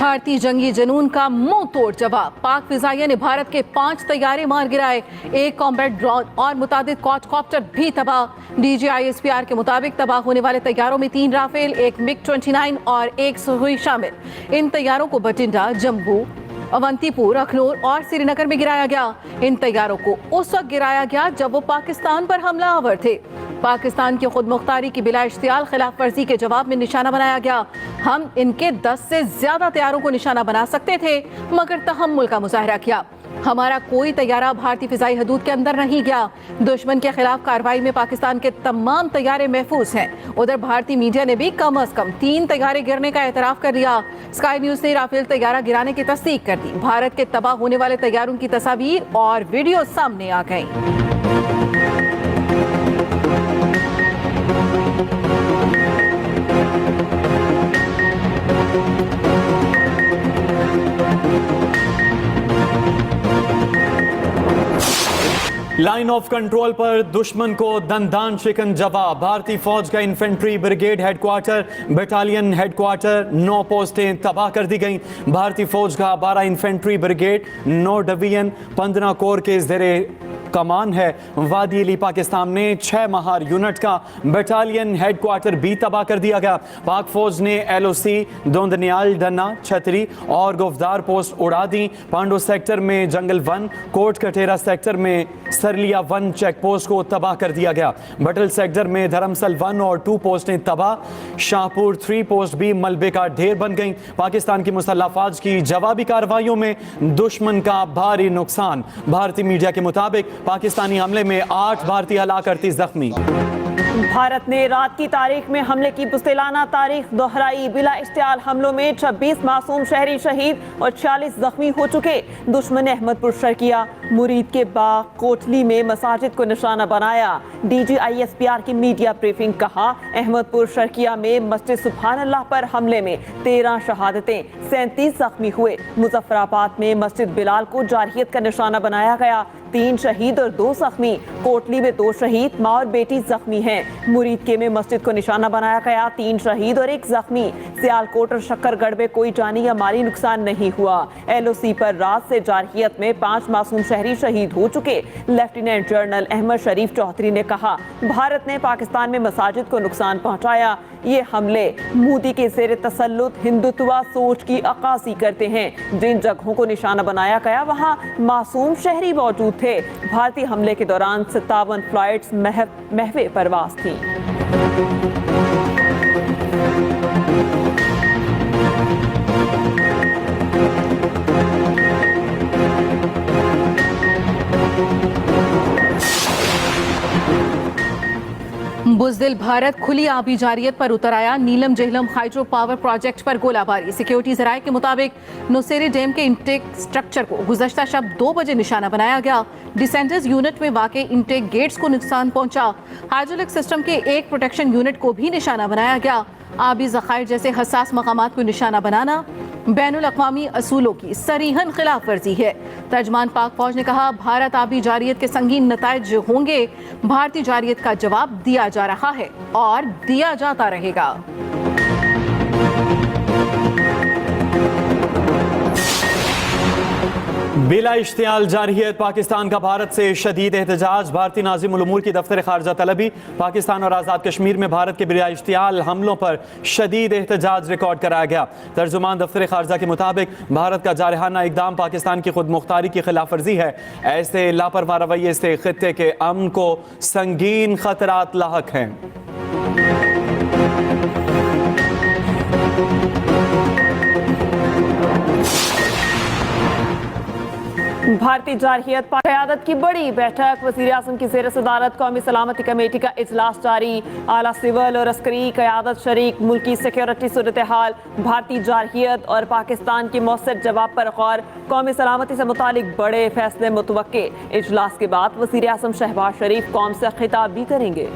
भारतीय जंगी जनून का मुंह तोड़ जवाब। पाक फिजाइया ने भारत के 5 तैयारे मार गिराए, 1 कॉम्बैट ड्रोन और मुतादिद क्वाडकॉप्टर भी तबाह। DGISPR के मुताबिक तबाह होने वाले तैयारों में 3 राफेल, 1 MiG-29 और 1 सुखोई शामिल। इन तैयारों को बठिंडा, जम्मू, अवंतीपुर, अखनूर और श्रीनगर में गिराया गया। इन तैयारों को उस वक्त गिराया गया जब वो पाकिस्तान पर हमलावर थे। पाकिस्तान की खुद मुख्तारी की बिला इश्तियाल खिलाफ वर्जी के जवाब में निशाना बनाया गया। हम इनके 10 से ज्यादा तैयारों को निशाना बना सकते थे, मगर तहम्मुल का मुजाहरा किया। हमारा कोई तैयारा भारतीय फिजाई हदूद के अंदर नहीं गया। दुश्मन के खिलाफ कार्रवाई में पाकिस्तान के तमाम तैयारे महफूज हैं। उधर भारतीय मीडिया ने भी कम अज कम 3 तैयारे गिरने का एतराफ कर दिया। स्काई न्यूज ने राफेल तैयारा गिराने की तस्दीक कर दी। भारत के तबाह होने वाले तैयारों की तस्वीर और वीडियो सामने आ गई। लाइन ऑफ कंट्रोल पर दुश्मन को दंदान शिकन जवाब। भारतीय फौज का infantry brigade headquarter, battalion headquarter, 9 पोस्टें तबाह कर दी गईं। भारतीय फौज का 12 इन्फेंट्री ब्रिगेड, 9 डिवीजन, 15 कोर के ज़ेरे कमान है। वादी अली पाकिस्तान में 6 महार यूनिट का बटालियन हेडक्वार्टर भी तबाह कर दिया गया। पाक फौज ने LOC, दोंदनियाल, डन्ना, छतरी और गुफदार पोस्ट उड़ा दी। पांडो सेक्टर में जंगल 1, कोट कटेरा सेक्टर में सरलिया 1 चेक पोस्ट को तबाह कर दिया गया। बटल सेक्टर में धर्मसल 1 और 2 पोस्टें तबाह। शाहपुर 3 पोस्ट भी मलबे का ढेर बन गई। पाकिस्तान की मुसल्लह फौज की जवाबी कार्रवाइयों में दुश्मन का भारी नुकसान। भारतीय मीडिया के मुताबिक पाकिस्तानी हमले में 8 भारतीय हलाक, 38 जख्मी। भारत ने रात की तारीख में हमले की पुस्तिलाना तारीख दोहराई। बिला इश्तियाल हमलों में 26 मासूम शहरी शहीद और 46 जख्मी हो चुके। दुश्मन ने अहमदपुर शर्किया, मुरीद के बाग, कोटली में मसाजिद को निशाना बनाया। DGISPR की मीडिया ब्रीफिंग, कहा अहमदपुर शर्किया में मस्जिद सुभान अल्लाह पर हमले में 13 शहादतें, 37 जख्मी हुए। मुजफ्फराबाद में मस्जिद बिलाल को जारहियत का निशाना बनाया गया, 3 शहीद और 2 जख्मी। कोटली में 2 शहीद, माँ और बेटी जख्मी हैं। मुरीद के में मस्जिद को निशाना बनाया गया, 3 शहीद और 1 जख्मी। सियालकोट और शक्करगढ़ में कोई जानी या माली नुकसान नहीं हुआ। LOC पर रात से जारहियत में 5 मासूम शहरी शहीद हो चुके। लेफ्टिनेंट जनरल अहमद शरीफ चौधरी ने कहा, भारत ने पाकिस्तान में मसाजिद को नुकसान पहुंचाया। ये हमले मोदी के ज़ेरे तसल्लुत हिंदुत्वा सोच की अक्कासी करते हैं। जिन जगहों को निशाना बनाया गया वहां मासूम शहरी मौजूद थे। भारतीय हमले के दौरान 57 फ्लाइट्स महवे परवास थी। बुज़दिल भारत खुली आबी जारियत पर उतर आया। नीलम जेहलम हाइड्रो पावर प्रोजेक्ट पर गोलाबारी। सिक्योरिटी जराये के मुताबिक नुसेरी डैम के इंटेक स्ट्रक्चर को गुज़श्ता शब 2 बजे निशाना बनाया गया। डिसेंटर्स यूनिट में वाक़ इंटेक गेट्स को नुकसान पहुंचा। हाइड्रोलिक सिस्टम के एक प्रोटेक्शन यूनिट को भी निशाना बनाया गया। आबी ज़खायर जैसे हसास मकामात को निशाना बनाना बैनुल अक़वामी असूलों की सरीहन खिलाफ वर्जी है। तर्जमान पाक फौज ने कहा, भारत आबी जारियत के संगीन नताइज होंगे। भारतीय जारियत का जवाब दिया जा रहा है और दिया जाता रहेगा। बिला इश्तियाल जारहियत, पाकिस्तान का भारत से शदीद एहतजाज। भारतीय नाज़िम उल उमूर की दफ्तर खारजा तलबी, पाकिस्तान और आज़ाद कश्मीर में भारत के बिला इश्तियाल हमलों पर शदीद एहतजाज रिकॉर्ड कराया गया। तर्जुमान दफ्तर खारजा के मुताबिक भारत का जारहाना इकदाम पाकिस्तान की खुद मुख्तारी की खिलाफ वर्जी है। ऐसे लापरवाह रवैये से खित्ते के अमन को संगीन खतरात लाहक हैं। भारतीय जारहियत क़यादत की बड़ी बैठक। वज़ीर-ए-आज़म की ज़ेर सदारत कौमी सलामती कमेटी का इजलास जारी। आला सिविल और अस्करी क़यादत शरीक। मुल्की सिक्योरिटी सूरत हाल, भारतीय जारहियत और पाकिस्तान के मौसर जवाब पर गौर। कौमी सलामती से मुतालिक बड़े फैसले मुतवक्के। इजलास के बाद वज़ीर-ए-आज़म शहबाज शरीफ कौम से खिताब भी करेंगे।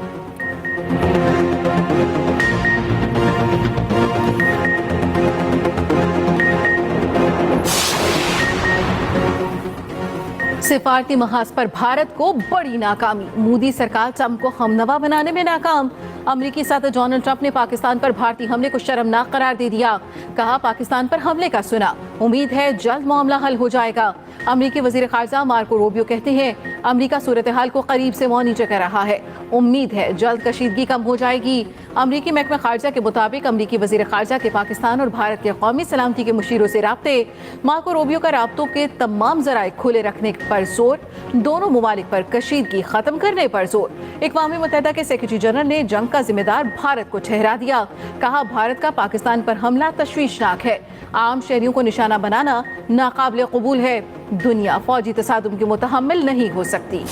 सिफारती महाज पर भारत को बड़ी नाकामी। मोदी सरकार ट्रंप को हमनवा बनाने में नाकाम। अमरीकी सदर डोनाल्ड ट्रंप ने पाकिस्तान पर भारतीय हमले को शर्मनाक करार दे दिया। कहा, पाकिस्तान पर हमले का सुना, उम्मीद है जल्द मामला हल हो जाएगा। अमरीकी वजीर खारजा मार्को रूबियो कहते हैं, अमरीका सूरत हाल को करीब से मॉनिटर कर रहा है, उम्मीद है जल्द कशीदगी कम हो जाएगी। अमरीकी महकमा खारजा के मुताबिक अमरीकी वजीर खारजा के पाकिस्तान और भारत के कौमी सलामती के मुशीरों से राब्ते, मार्को रूबियो का राब्तों के तमाम जराए खुले रखने पर जोर, दोनों मुमालिक पर कशीदगी खत्म करने पर जोर। अक़वाम मुत्तहिदा के सेक्रेटरी जनरल ने जंग का जिम्मेदार भारत को ठहरा दिया। कहा, भारत का पाकिस्तान पर हमला तशवीशनाक है, आम शहरियों को निशाना बनाना नाकाबिल कबूल है। दुनिया फौजी तसादुम की मुतहम्मिल नहीं हो सकती।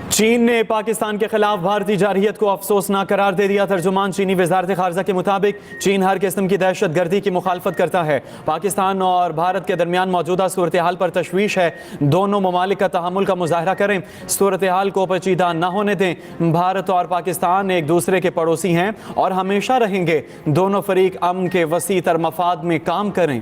चीन ने पाकिस्तान के खिलाफ भारतीय जारहियत को अफसोसनाक करार दे दिया। तर्जुमान चीनी वजारत खारजा के मुताबिक चीन हर किस्म की दहशत गर्दी की मुखालफत करता है। पाकिस्तान और भारत के दरमियान मौजूदा सूरत हाल पर तशवीश है, दोनों ममालिक का तहम्मुल का मुजाहरा करें, सूरत हाल को पेचीदा न होने दें। भारत और पाकिस्तान एक दूसरे के पड़ोसी हैं और हमेशा रहेंगे। दोनों फरीक अमन के वसी तर मफाद में काम करें।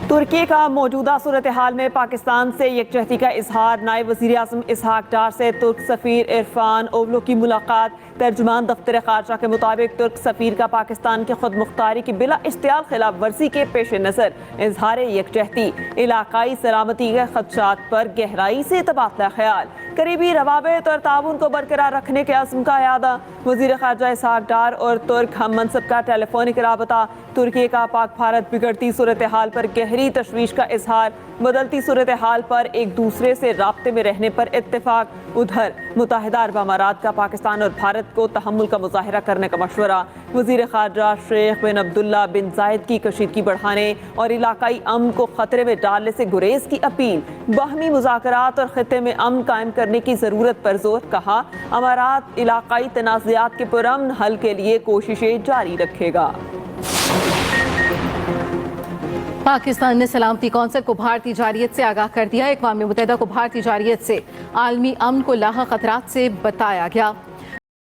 तुर्की का मौजूदा सूरत हाल में पाकिस्तान से यकजहती का इजहार, नायब वज़ीर आज़म इसहाक डार से तुर्क सफ़ीर इरफान ओवलो की मुलाकात। तर्जुमान दफ्तर खारजा के मुताबिक तुर्क सफ़ीर का पाकिस्तान की खुद मुख्तारी की बिला इख्तियार खिलाफ वर्जी के पेश नज़र इजहार यकजहती, इलाकाई सलामती के खदशात पर गहराई से तबादला ख्याल, करीबी रवाबित और ताउन को बरकरार रखने के अज़्म का यादा। वज़ीर खारजा इसहाक डार और तुर्क हम मनसब का टेलीफोनिक राबता। तुर्की का पाक भारत बिगड़ती सूरत हाल पर गहरी तशवीश का इजहार, बदलती सूरत हाल पर एक दूसरे से राब्ते में रहने पर इत्तेफाक। उधर मुत्तहिदा अरब अमारात का पाकिस्तान और भारत को तहम्मुल का मुजाहरा करने का मशवरा। वज़ीर खारजा शेख बिन अब्दुल्ला बिन जायद की कशीदगी बढ़ाने और इलाकाई अमन को खतरे में डालने से गुरेज की अपील। बाहमी मुज़ाकरात और खित्ते में अमन कायम करने की ज़रूरत पर जोर। कहा, अमारात इलाकाई तनाज़ात के पुरअमन हल के लिए कोशिशें जारी रखेगा। पाकिस्तान ने सलामती कौंसिल को भारतीय जारियत से आगाह कर दिया। अक़वाम मुत्तहिदा को भारतीय जारियत से आलमी अमन को लाहक खतरात से बताया गया।